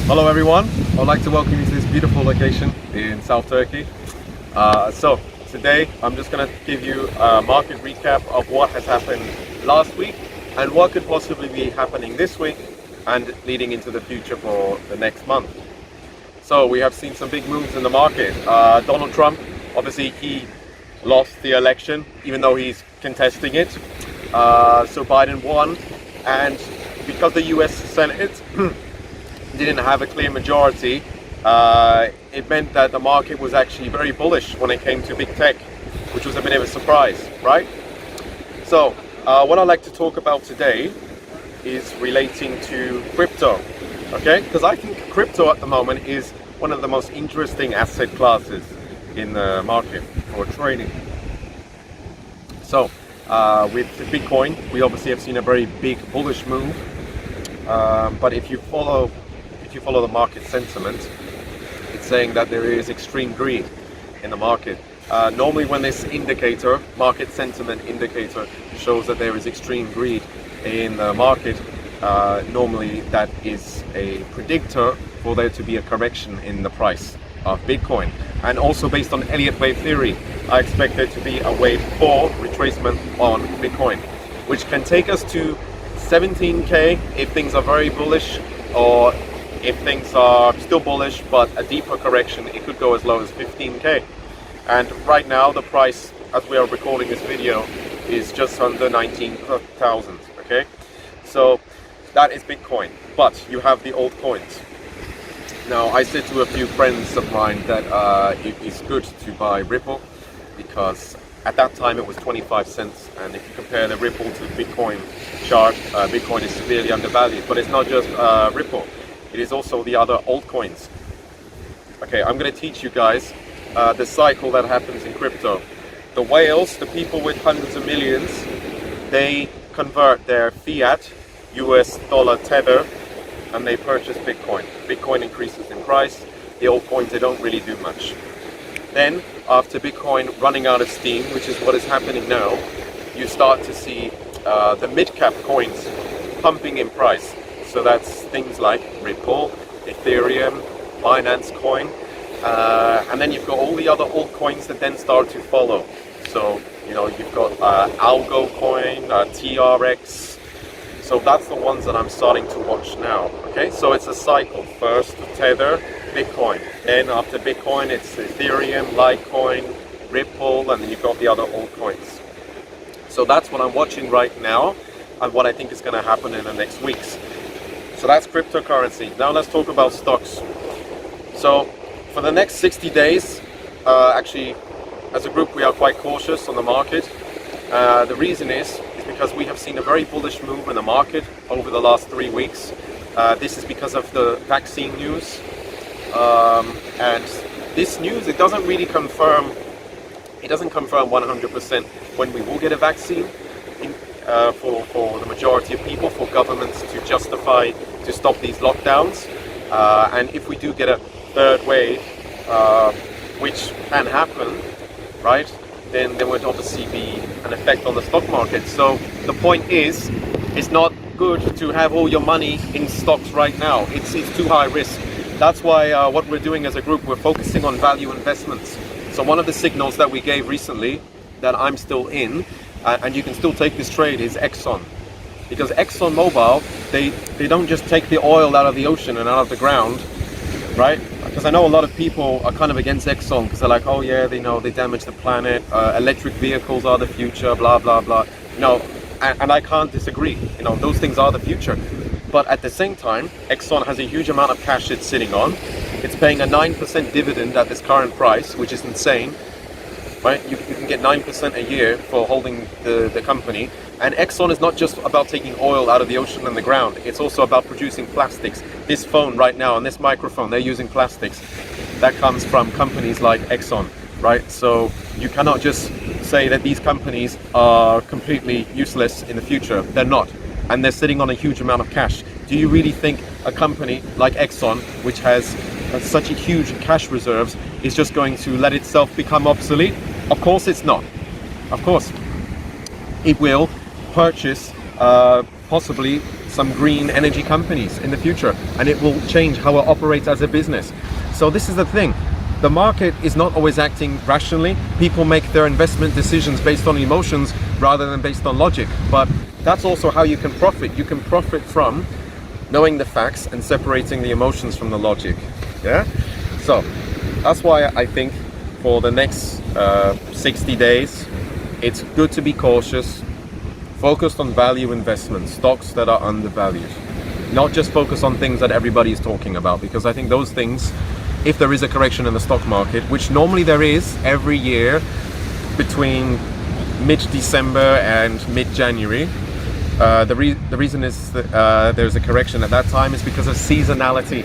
Hello everyone, I'd like to welcome you to this beautiful location in South Turkey. So today I'm just going to give you a market recap of what has happened last week and what could possibly be happening this week and leading into the future for the next month. So we have seen some big moves in the market. Donald Trump, obviously he lost the election even though he's contesting it. So Biden won, and because the US Senate didn't have a clear majority, it meant that the market was actually very bullish when it came to big tech, which was a bit of a surprise, right? So what I'd like to talk about today is relating to crypto, okay? Because I think crypto at the moment is one of the most interesting asset classes in the market for trading. So with Bitcoin, we obviously have seen a very big bullish move, but if you follow the market sentiment, it's saying that there is extreme greed in the market. Normally when this indicator, market sentiment indicator, shows that there is extreme greed in the market, normally that is a predictor for there to be a correction in the price of Bitcoin. And also based on Elliott wave theory, I expect there to be a wave 4 retracement on Bitcoin, which can take us to 17k if things are very bullish, or if things are still bullish but a deeper correction, it could go as low as 15k. And right now the price, as we are recording this video, is just under 19,000. Okay, so that is Bitcoin, but you have the altcoins. Now I said to a few friends of mine that it is good to buy Ripple, because at that time it was 25 cents, and if you compare the Ripple to Bitcoin chart, Bitcoin is severely undervalued. But it's not just Ripple, it is also the other altcoins. Okay, I'm going to teach you guys the cycle that happens in crypto. The whales, the people with hundreds of millions, they convert their fiat US dollar tether and they purchase Bitcoin. Bitcoin increases in price. The altcoins, they don't really do much. Then after Bitcoin running out of steam, which is what is happening now, you start to see the mid-cap coins pumping in price. So that's things like Ripple, Ethereum, Binance Coin, and then you've got all the other altcoins that then start to follow. So, you know, you've got Algo Coin, TRX. So that's the ones that I'm starting to watch now. Okay, so it's a cycle. First Tether, Bitcoin. Then after Bitcoin, it's Ethereum, Litecoin, Ripple, and then you've got the other altcoins. So that's what I'm watching right now, and what I think is going to happen in the next weeks. So that's cryptocurrency. Now let's talk about stocks. So for the next 60 days, actually, as a group, we are quite cautious on the market. The reason is because we have seen a very bullish move in the market over the last 3 weeks. This is because of the vaccine news. And this news, it doesn't really confirm, it doesn't confirm 100% when we will get a vaccine. For the majority of people, for governments to justify to stop these lockdowns, and if we do get a third wave, which can happen, right, then there would obviously be an effect on the stock market. So the point is, it's not good to have all your money in stocks right now. It's too high risk. That's why what we're doing as a group, we're focusing on value investments. So one of the signals that we gave recently, that I'm still in, and you can still take this trade, is Exxon. Because ExxonMobil, they don't just take the oil out of the ocean and out of the ground, right? Because I know a lot of people are kind of against Exxon because they're like, oh yeah, they know they damage the planet, electric vehicles are the future, blah blah blah. You know, and I can't disagree. You know, those things are the future. But at the same time, Exxon has a huge amount of cash it's sitting on. It's paying a 9% dividend at this current price, which is insane. Right? You can get 9% a year for holding the company. And Exxon is not just about taking oil out of the ocean and the ground. It's also about producing plastics. This phone right now and this microphone, they're using plastics. That comes from companies like Exxon, right? So you cannot just say that these companies are completely useless in the future. They're not. And they're sitting on a huge amount of cash. Do you really think a company like Exxon, which has such a huge cash reserves, is just going to let itself become obsolete? Of course it's not. Of course. It will purchase possibly some green energy companies in the future, and it will change how it operates as a business. So this is the thing. The market is not always acting rationally. People make their investment decisions based on emotions rather than based on logic. But that's also how you can profit. You can profit from knowing the facts and separating the emotions from the logic. Yeah? So that's why I think for the next 60 days, it's good to be cautious, focused on value investments, stocks that are undervalued. Not just focus on things that everybody's talking about, because I think those things, if there is a correction in the stock market, which normally there is every year between mid-December and mid-January, the reason is that there's a correction at that time is because of seasonality.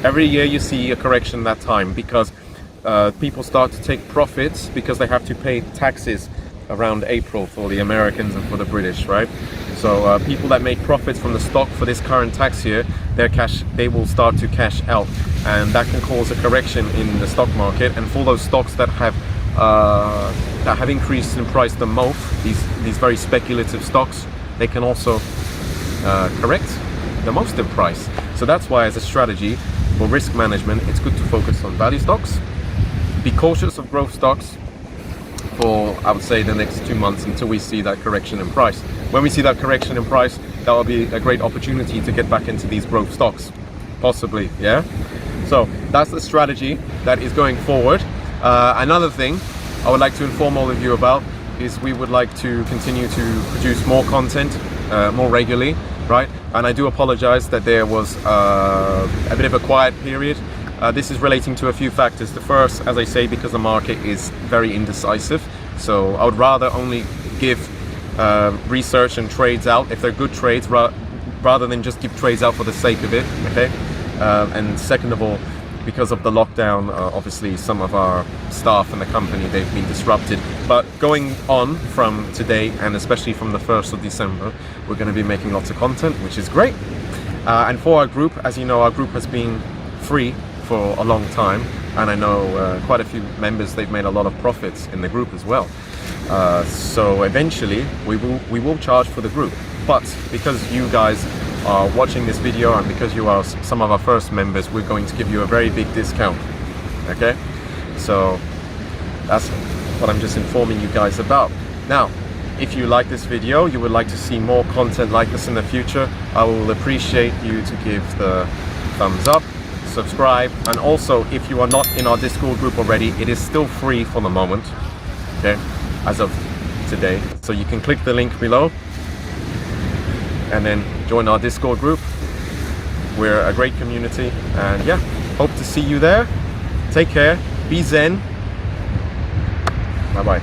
Every year you see a correction that time because people start to take profits because they have to pay taxes around April for the Americans and for the British, right? So people that make profits from the stock for this current tax year, they will start to cash out, and that can cause a correction in the stock market. And for those stocks that have increased in price the most, these very speculative stocks, they can also correct the most in price. So that's why, as a strategy for risk management, it's good to focus on value stocks, be cautious of growth stocks for, I would say, the next 2 months until we see that correction in price. When we see that correction in price, that will be a great opportunity to get back into these growth stocks, possibly, yeah? So that's the strategy that is going forward. Another thing I would like to inform all of you about is we would like to continue to produce more content more regularly, right? And I do apologize that there was a bit of a quiet period. This is relating to a few factors. The first, as I say, because the market is very indecisive. So I would rather only give research and trades out if they're good trades rather than just give trades out for the sake of it, okay? And second of all, because of the lockdown, obviously some of our staff in the company, they've been disrupted. But going on from today, and especially from the 1st of December, we're going to be making lots of content, which is great. And for our group, as you know, our group has been free for a long time, and I know quite a few members, they've made a lot of profits in the group as well. So eventually we will charge for the group, but because you guys are watching this video and because you are some of our first members, we're going to give you a very big discount. Okay, so that's what I'm just informing you guys about. Now, if you like this video, you would like to see more content like this in the future, I will appreciate you to give the thumbs up, subscribe, and also if you are not in our Discord group already, it is still free for the moment, okay, as of today. So you can click the link below and then join our Discord group. We're a great community, and yeah, hope to see you there. Take care, be zen, bye bye.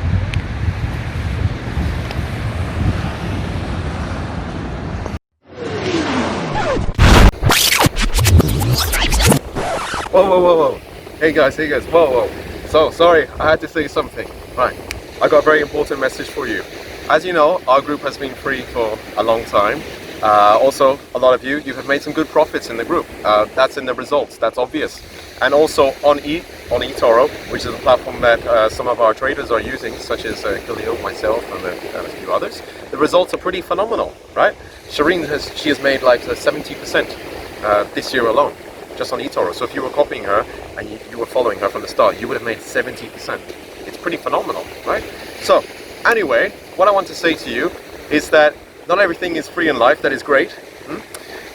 Whoa. Hey guys, whoa. So, sorry, I had to say something. Right, I got a very important message for you. As you know, our group has been free for a long time. Also, a lot of you have made some good profits in the group. That's in the results, that's obvious. And also on eToro, which is a platform that some of our traders are using, such as Khalil, myself, and a few others. The results are pretty phenomenal, right? Shireen has made like 70% this year alone, just on eToro. So if you were copying her and you were following her from the start, you would have made 70%. It's pretty phenomenal, right? So anyway, what I want to say to you is that not everything is free in life. That is great.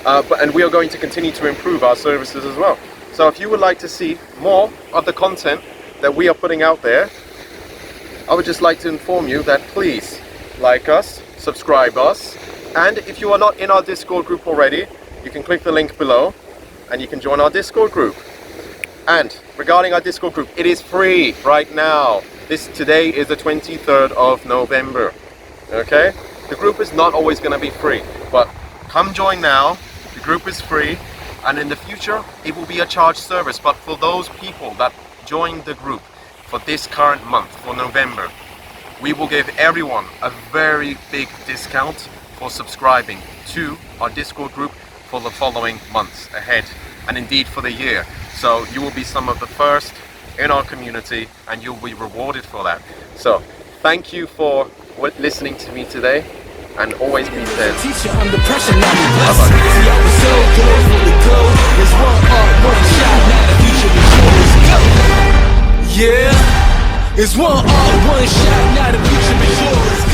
And we are going to continue to improve our services as well. So if you would like to see more of the content that we are putting out there, I would just like to inform you that please like us, subscribe us, and if you are not in our Discord group already, you can click the link below and you can join our Discord group. And regarding our Discord group, it is free right now. Today is the 23rd of November. Okay? The group is not always going to be free, but come join now. The group is free, and in the future it will be a charged service. But for those people that join the group for this current month, for November, we will give everyone a very big discount for subscribing to our Discord group for the following months ahead, and indeed for the year. So you will be some of the first in our community, and you'll be rewarded for that. So thank you for listening to me today. and always be safe. Teacher under pressure, now we Bye blessed. bye. See, I was so good for the goal. It's one art, one shot, now the future is yours. Go! Yeah, it's one art, one shot, now the future is yours.